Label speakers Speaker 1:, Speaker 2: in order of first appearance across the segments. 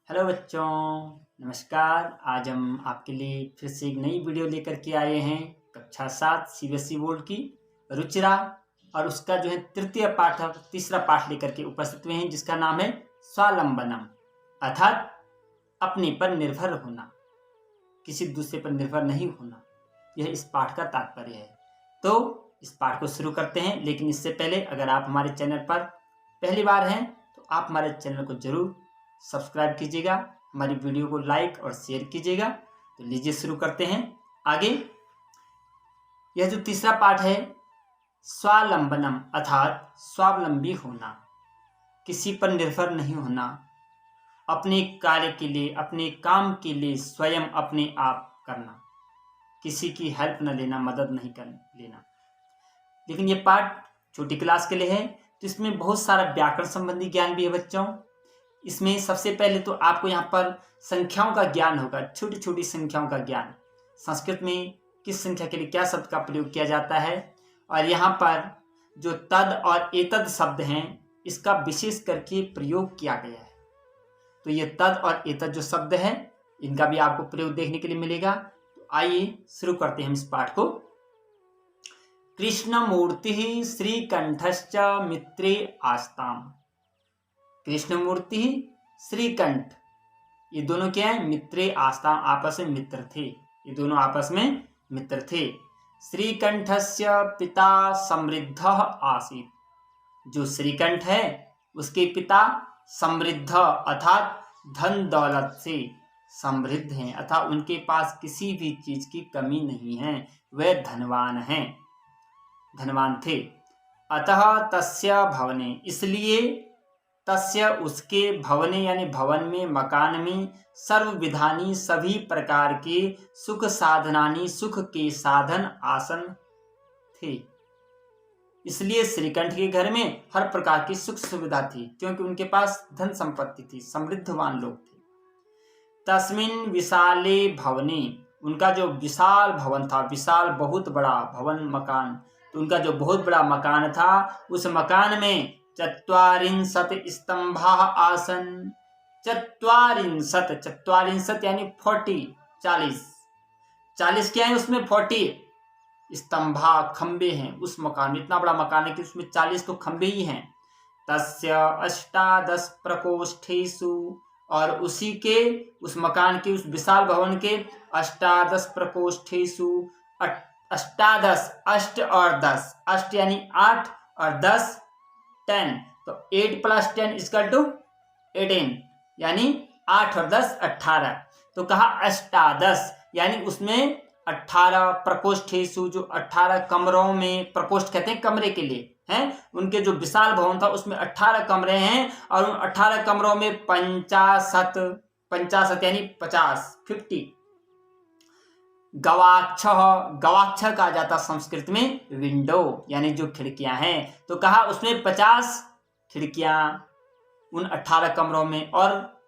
Speaker 1: Hello बच्चों, नमस्कार। आज हम आपके लिए फिर से एक नई वीडियो लेकर के आए हैं। कक्षा 7 सीबीएसई बोर्ड की रुचिरा और उसका जो है तृतीय पाठ, तीसरा पाठ लेकर के उपस्थित हुए हैं, जिसका नाम है स्वावलंबनम, अर्थात अपने पर निर्भर होना, किसी दूसरे पर निर्भर नहीं होना। यह इस पाठ का तात्पर्य है। तो इस पाठ को शुरू करते हैं, लेकिन इससे पहले अगर आप हमारे चैनल पर पहली बार हैं तो आप हमारे चैनल को जरूर सब्सक्राइब कीजिएगा, हमारी वीडियो को लाइक और शेयर कीजिएगा। तो लीजिए शुरू करते हैं आगे। यह जो तीसरा पाठ है, स्वावलंबनम अर्थात स्वावलंबी होना, किसी पर निर्भर नहीं होना, अपने कार्य के लिए, अपने काम के लिए स्वयं अपने आप करना, किसी की हेल्प न लेना, मदद नहीं कर लेना। लेकिन यह पाठ छोटी क्लास के लिए है, तो इसमें बहुत सारा व्याकरण संबंधी ज्ञान भी है बच्चों। इसमें सबसे पहले तो आपको यहाँ पर संख्याओं का ज्ञान होगा, छोटी छोटी संख्याओं का ज्ञान, संस्कृत में किस संख्या के लिए क्या शब्द का प्रयोग किया जाता है, और यहाँ पर जो तद और एतद शब्द हैं इसका विशेष करके प्रयोग किया गया है। तो ये तद और एतद जो शब्द है इनका भी आपको प्रयोग देखने के लिए मिलेगा। तो आइए शुरू करते हैं इस पाठ को। कृष्णमूर्ति श्रीकंठश्च मित्रे आस्ताम। कृष्णमूर्ति श्रीकंठ, ये दोनों क्या है? मित्रे आस्ताम, आपस में मित्र थे। ये दोनों आपस में मित्र थे। श्रीकंठस्य पिता समृद्ध आसीत्। जो श्रीकंठ है उसके पिता समृद्ध अर्थात धन दौलत से समृद्ध हैं, अर्थात उनके पास किसी भी चीज की कमी नहीं है, वे धनवान हैं, धनवान थे। अतः तस्य भवने, इसलिए तस्य उसके भवने यानी भवन में, मकान में, सर्व विधानी सभी प्रकार के सुख साधनानी, सुख के साधन आसन थे। इसलिए श्रीकंठ के घर में हर प्रकार की सुख सुविधा थी, क्योंकि उनके पास धन संपत्ति थी, समृद्धवान लोग थे। तस्मिन् विशाले भवने, उनका जो विशाल भवन था, विशाल बहुत बड़ा भवन, मकान, तो उनका जो बहुत बड़ा मकान था, उस मकान में चत्वारिंशत् स्तंभाः आसन। चत्वारिंशत्, चत्वारिंशत् यानी 40, 40, 40 क्या है उसमें? 40 स्तंभा, खंबे हैं उस मकान में। इतना बड़ा मकान है कि उसमें 40 तो खंबे ही हैं। तस्य अष्टादश प्रकोष्ठेषु, और उसी के, उस मकान के, उस विशाल भवन के अष्टादश प्रकोष्ठेषु, अष्टादश, अष्ट और 10, अष्ट यानी 8 और 10 10, तो 8 + 10 = 18, यानी 8 और 10 18। तो कहा अष्टादश, यानी उसमें 18 प्रकोष्ठेषु, जो 18 कमरों में, प्रकोष्ठ कहते हैं कमरे के लिए हैं, उनके जो विशाल भवन था उसमें 18 कमरे हैं, और उन 18 कमरों में 50, 50 यानी 50 गवाक्ष, गवाक्ष कहा जाता संस्कृत में विंडो, यानी जो खिड़कियां हैं। तो कहा उसमें 50 खिड़कियां उन 18 कमरों में, और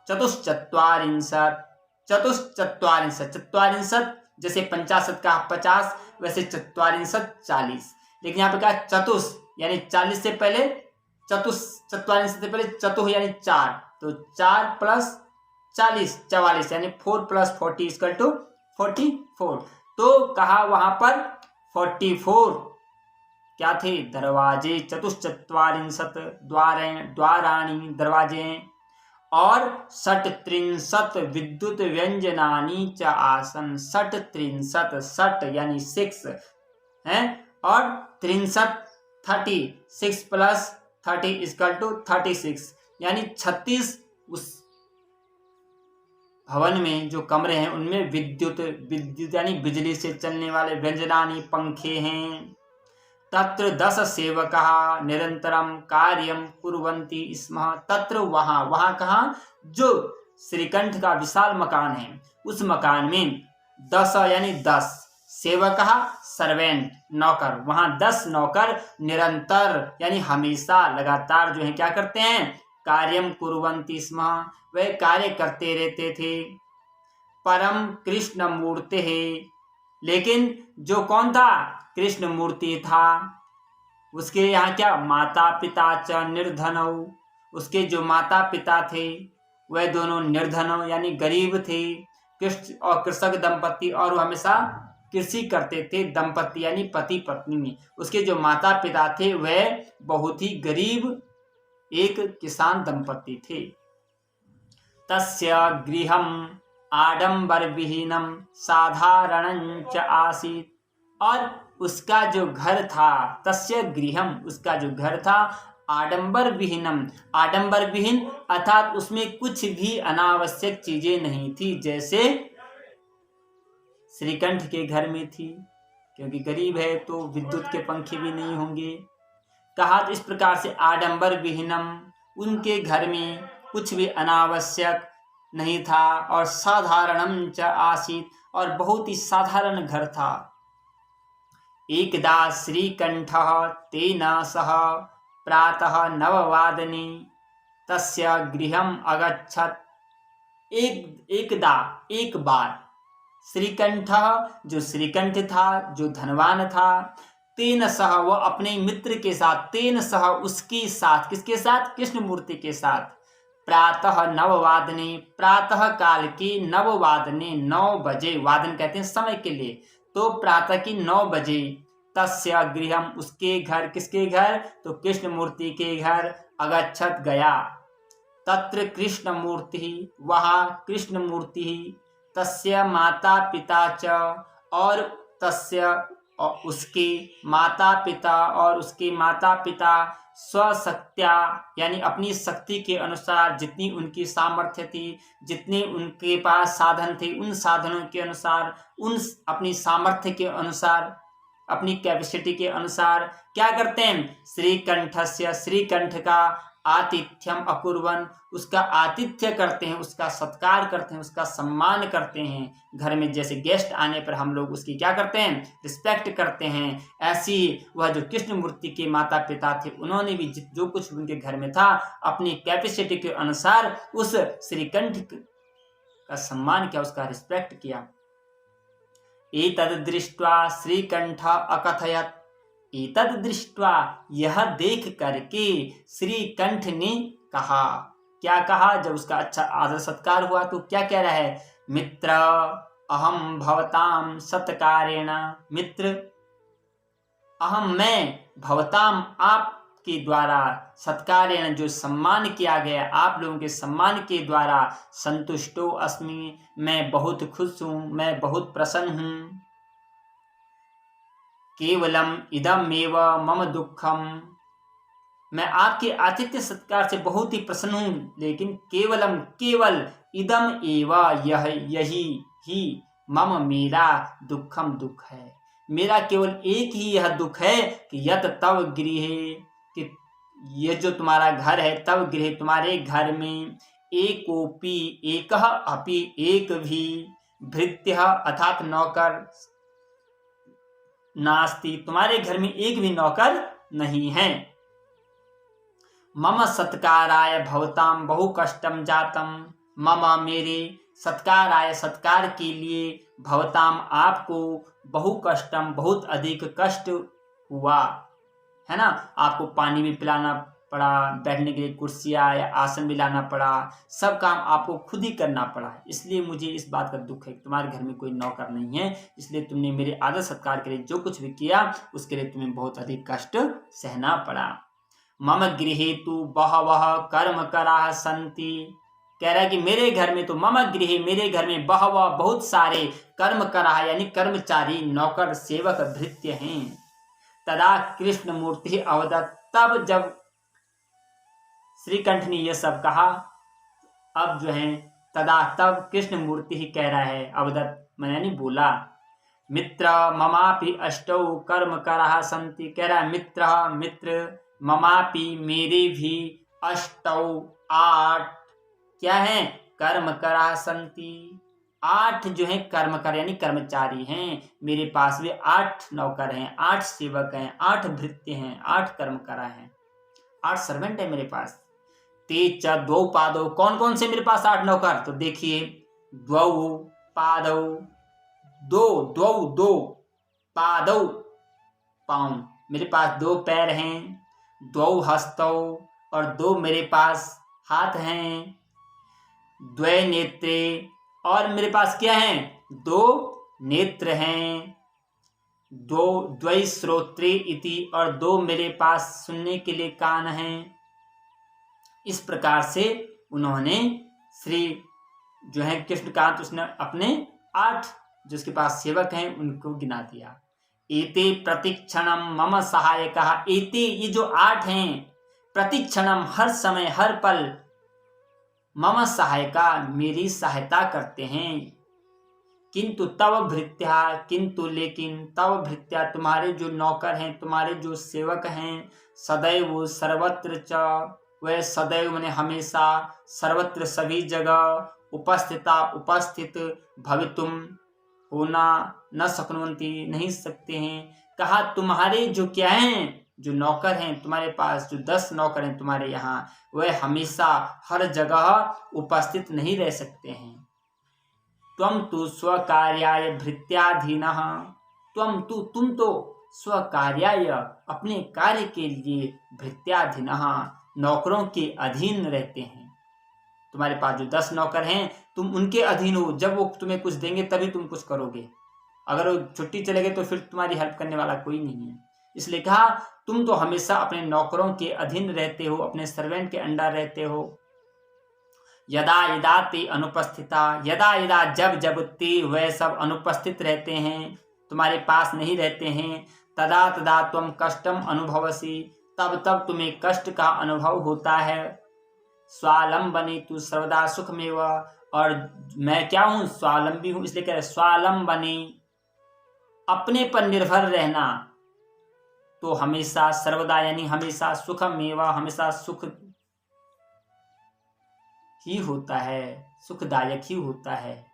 Speaker 1: चतुश्चत्वारिंशत्, चत्वारिंशत्, जैसे 50 का 50, वैसे चत्वारिंशत् 40। लेकिन यहाँ पे कहा चतुष, यानी 40 से पहले, चत्वारिंशत् से पहले चतुः यानी 4, तो 4 + 40 44, यानी 4 + 40 = 44। तो कहा वहां पर 44 क्या थे? दरवाजे, चतुश्चत्वारिंशत् द्वाराणि, दरवाजे, और 37 विद्युत व्यंजनानि च आसन। 37, 60 यानी 6 हैं, और 63 30, 6 + 30 = 36, यानी 36 उस भवन में जो कमरे हैं उनमें विद्युत यानी बिजली से चलने वाले व्यंजनानि, पंखे हैं। तत्र 10 सेवकाः निरंतरम कार्यम कुर्वन्ति स्म। तत्र, वहां कहा? जो श्रीकंठ का विशाल मकान है, उस मकान में 10 यानी 10 सेवकाः, सर्वेंट, नौकर, वहां 10 नौकर निरंतर यानी हमेशा, लगातार जो है क्या करते हैं? कार्यम कुर्वन्ति स्म, वह कार्य करते रहते थे। परम कृष्ण मूर्ति है, लेकिन जो कौन था? कृष्ण मूर्ति था। उसके यहाँ क्या? माता पिता च निर्धनौ, उसके जो माता पिता थे वह दोनों निर्धन यानी गरीब थे। कृष्ण और कृषक दंपति, और वो हमेशा कृषि करते थे। दंपति यानी पति पत्नी में। उसके जो माता पिता थे वह बहुत ही गरीब एक किसान दंपति थे। तस्य गृहम् आडंबरविहीनम साधारणं च आसीत्, और उसका जो घर था, तस्य गृहम उसका जो घर था, आडंबर विहीनम आडंबर विहीन अर्थात उसमें कुछ भी अनावश्यक चीजें नहीं थी, जैसे श्रीकंठ के घर में थी, क्योंकि गरीब है तो विद्युत के पंखे भी नहीं होंगे। कहा तो इस प्रकार से आडंबर विहीनम, उनके घर में कुछ भी अनावश्यक नहीं था, और साधारणम च आसीत, और बहुत ही साधारण घर था। एकदा श्रीकंठः तेन सह प्रातः 9 तस्य गृहम् अगच्छत्। एकदा एक बार श्रीकंठ, जो श्रीकंठ था, जो धनवान था, तेन सह वह अपने मित्र के साथ, तेन सह उसके साथ, किसके साथ? कृष्णमूर्ति के साथ। प्रातः 9 प्रातः काल के 9 बजे, वादन कहते हैं समय के लिए, तो प्रातः की 9 बजे। तस्य गृहम उसके घर, किसके घर? तो कृष्णमूर्ति के घर। अगच्छत गया। तत्र कृष्णमूर्ति, वहाँ कृष्णमूर्ति, तस्य माता पिता च, और तस्य उसके माता पिता, और उसके माता पिता स्वशक्त्या यानी अपनी शक्ति के अनुसार, जितनी उनकी सामर्थ्य थी, जितने उनके पास साधन थे, उन साधनों के अनुसार, उन अपनी सामर्थ्य के अनुसार, अपनी कैपेसिटी के अनुसार क्या करते हैं? श्रीकंठस्य, श्रीकंठ का आतिथ्यम अकुर्वन, उसका आतिथ्य करते हैं, उसका सत्कार करते हैं, उसका सम्मान करते हैं। घर में जैसे गेस्ट आने पर हम लोग उसकी क्या करते हैं? रिस्पेक्ट करते हैं। ऐसी वह जो कृष्णमूर्ति के माता पिता थे, उन्होंने भी जो कुछ उनके घर में था, अपनी कैपेसिटी के अनुसार उस श्रीकंठ का सम्मान किया, उसका रिस्पेक्ट किया। एतद् दृष्ट्वा श्रीकंठ अकथयत्, एतद् दृष्ट्वा यह देख करके श्रीकंठ ने कहा। क्या कहा? जब उसका अच्छा आदर सत्कार हुआ तो क्या कह रहा है? मित्र अहम भवताम सत्कारेण, मित्र अहम मैं, भवताम आपके द्वारा, सत्कारेण जो सम्मान किया गया, आप लोगों के सम्मान के द्वारा, संतुष्टो अस्मि मैं बहुत खुश हूं, मैं बहुत प्रसन्न हूं। केवलम इदमेव मम दुखम, मैं आपके आतिथ्य सत्कार से बहुत ही प्रसन्न हूं, लेकिन केवलम केवल इदम एव यही ही मम मेरा दुखम दुख है, मेरा केवल एक ही यह दुख है कि यत तव गृहे, कि ये जो तुम्हारा घर है, तव गृह तुम्हारे घर में, एकोपी एकः अपि एक भी, भृत्यः अर्थात नौकर, नास्ति तुम्हारे घर में एक भी नौकर नहीं है। मम सत्काराय भवताम बहु कष्टम जातम, मम मेरे, सत्काराय सत्कार के लिए, भवताम आपको, बहु कष्टम बहुत अधिक कष्ट हुआ, है ना। आपको पानी भी पिलाना पड़ा, बैठने के लिए कुर्सियाँ या आसन भी लाना पड़ा, सब काम आपको खुद ही करना पड़ा। इसलिए मुझे इस बात का दुख है कि तुम्हारे घर में कोई नौकर नहीं है, इसलिए तुमने मेरे आदर सत्कार के लिए जो कुछ भी किया उसके लिए तुम्हें बहुत अधिक कष्ट सहना पड़ा। मम गृहे तु बहवः कर्म कराः सन्ति, कह रहा है कि मेरे घर में तो, मम गृहे मेरे घर में, बहवः बहुत सारे, कर्म कराः यानी कर्मचारी, नौकर, सेवक, भृत्य हैं। तदा कृष्णमूर्ति अवदत्, तब जब श्रीकंठ ने यह सब कहा, अब जो है तदा तब कृष्णमूर्ति ही कह रहा है, अवदत् मैंने बोला, मित्र ममापि अष्टौ कर्म कराः सन्ति, कह रहा है मित्र, मित्र, ममापि मेरे भी, अष्टौ 8 क्या है? कर्म कराः सन्ति, 8 जो है कर्म कर यानी कर्मचारी हैं मेरे पास, वे 8 नौकर हैं, 8 सेवक हैं, 8 भृत्य हैं, 8 कर्म करा हैं, 8 सर्वेंट है मेरे पास। ते च 2 पादौ, कौन कौन से मेरे पास 8 नौकर? तो देखिए, 2 पादौ, 2 पादौ पाँव, मेरे पास 2 पैर हैं, 2 हस्तौ, और 2 मेरे पास हाथ हैं, द्वय नेत्रे, और मेरे पास क्या है, 2 नेत्र हैं, 2 द्वय श्रोत्रे इति, और 2 मेरे पास सुनने के लिए कान हैं। इस प्रकार से उन्होंने श्री जो है कृष्णकांत, उसने अपने 8 जो उसके पास सेवक हैं उनको गिना दिया। एते प्रतिक्षणम मम सहायकः, एते ये जो 8 हैं, प्रतिक्षणम हर समय हर पल, मम सहायका मेरी सहायता करते हैं। किंतु तव भृत्या, किंतु लेकिन तव भृत्या तुम्हारे जो नौकर हैं, तुम्हारे जो सेवक हैं, सदैव सर्वत्र च, वह सदैव माने हमेशा, सर्वत्र सभी जगह, उपस्थिता उपस्थित, भवितुम होना, न शक्नुवन्ति नहीं सकते हैं। कहा तुम्हारे जो क्या हैं, जो नौकर हैं तुम्हारे पास, जो 10 नौकर हैं तुम्हारे यहाँ, वह हमेशा हर जगह उपस्थित नहीं रह सकते हैं। त्वं तु स्वकार्याय भृत्याधीनः, तुम तो स्वकार्याय अपने कार्य के लिए भृत्याधीनः नौकरों के अधीन रहते हैं। तुम्हारे पास जो 10 नौकर हैं तुम उनके अधीन हो, जब वो तुम्हें कुछ देंगे तभी तुम कुछ करोगे, अगर वो छुट्टी चले गए तो फिर तुम्हारी हेल्प करने वाला कोई नहीं है। इसलिए कहा तुम तो हमेशा अपने नौकरों के अधीन रहते हो, अपने सर्वेंट के अंडर रहते हो। यदा यदा ते अनुपस्थिता, यदा यदा जब जब ते वह सब अनुपस्थित रहते हैं, तुम्हारे पास नहीं रहते हैं, तदा तदा तुम कष्टम अनुभवसी, तब तब तुम्हें कष्ट का अनुभव होता है। स्वावलंबने तू सर्वदा सुखमेव, और मैं क्या हूँ, स्वावलंबी हूँ, इसलिए कह रहे स्वावलंबने, अपने पर निर्भर रहना, तो हमेशा सर्वदा यानी हमेशा सुखमेव, हमेशा सुख ही होता है, सुखदायक ही होता है।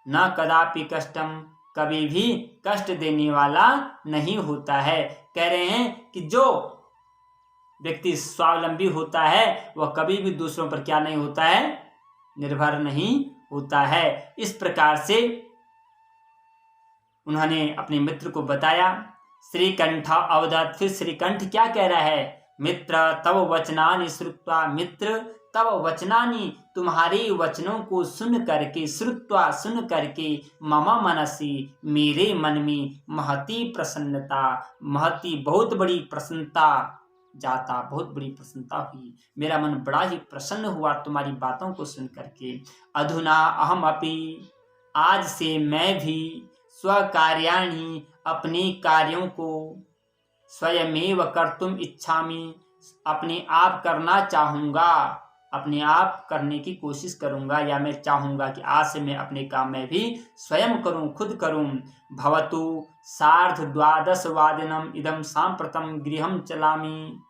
Speaker 1: न कदापि कष्टम, कभी भी कष्ट देने वाला नहीं होता है। कह रहे हैं कि जो व्यक्ति स्वावलंबी होता है वह कभी भी दूसरों पर क्या नहीं होता है, निर्भर नहीं होता है। इस प्रकार से उन्होंने अपने मित्र को बताया। श्रीकंठ अवदत्, फिर श्रीकंठ क्या कह रहा है, मित्र तव वचनानि श्रुत्वा, मित्र तव वचनानि तुम्हारे वचनों को सुन करके, श्रुत्वा सुन करके, मम मनसी मेरे मन में, महती प्रसन्नता, महती बहुत बड़ी प्रसन्नता जाता, बहुत बड़ी प्रसन्नता हुई, मेरा मन बड़ा ही प्रसन्न हुआ तुम्हारी बातों को सुन करके। अधुना अहम अपि, आज से मैं भी, स्वकार्याणि अपने कार्यों को, स्वयमेव कर्तुम इच्छामि अपने आप करना चाहूँगा, अपने आप करने की कोशिश करूँगा, या मैं चाहूँगा कि आज से मैं अपने काम में भी स्वयं करूँ, खुद करूँ। भवतु 12:30 इदम सांप्रतम गृहम चलामि,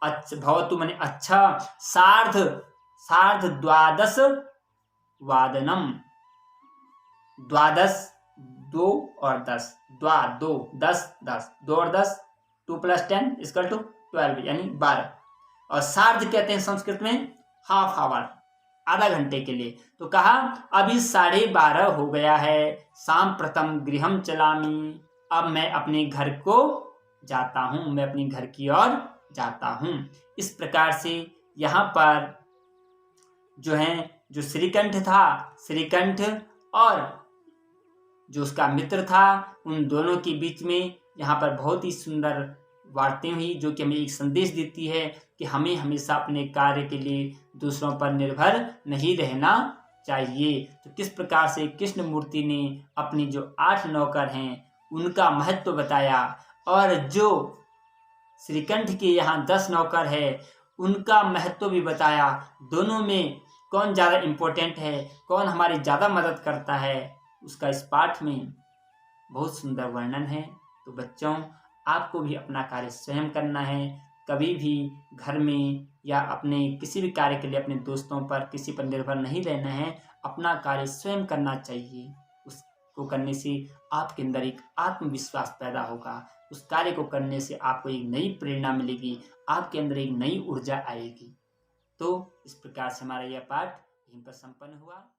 Speaker 1: अच्छा भवतु माने अच्छा, 12:30 12 2 और 10, 2 10 10 2 और 10 2 + 10 = 12 यानी 12, और सार्ध कहते हैं संस्कृत में हाफ आवर, आधा घंटे के लिए। तो कहा अभी 12:30 हो गया है, सांप्रतम गृहम चलामि, अब मैं अपने घर को जाता हूँ, मैं अपने घर की ओर जाता हूँ। इस प्रकार से यहाँ पर जो है, जो श्रीकंठ था, श्रीकंठ और जो उसका मित्र था, उन दोनों के बीच में यहाँ पर बहुत ही सुंदर वार्ताएं हुई, जो कि हमें एक संदेश देती है कि हमें हमेशा अपने कार्य के लिए दूसरों पर निर्भर नहीं रहना चाहिए। तो किस प्रकार से कृष्णमूर्ति ने अपनी जो 8 नौकर हैं उनका महत्व बताया, और जो श्रीकंठ के यहाँ 10 नौकर है उनका महत्व भी बताया। दोनों में कौन ज़्यादा इम्पोर्टेंट है, कौन हमारी ज़्यादा मदद करता है, उसका इस पाठ में बहुत सुंदर वर्णन है। तो बच्चों, आपको भी अपना कार्य स्वयं करना है, कभी भी घर में या अपने किसी भी कार्य के लिए अपने दोस्तों पर, किसी पर निर्भर नहीं रहना है, अपना कार्य स्वयं करना चाहिए। उसको करने से आपके अंदर एक आत्मविश्वास पैदा होगा, उस कार्य को करने से आपको एक नई प्रेरणा मिलेगी, आपके अंदर एक नई ऊर्जा आएगी। तो इस प्रकार से हमारा यह पाठ यहीं पर संपन्न हुआ।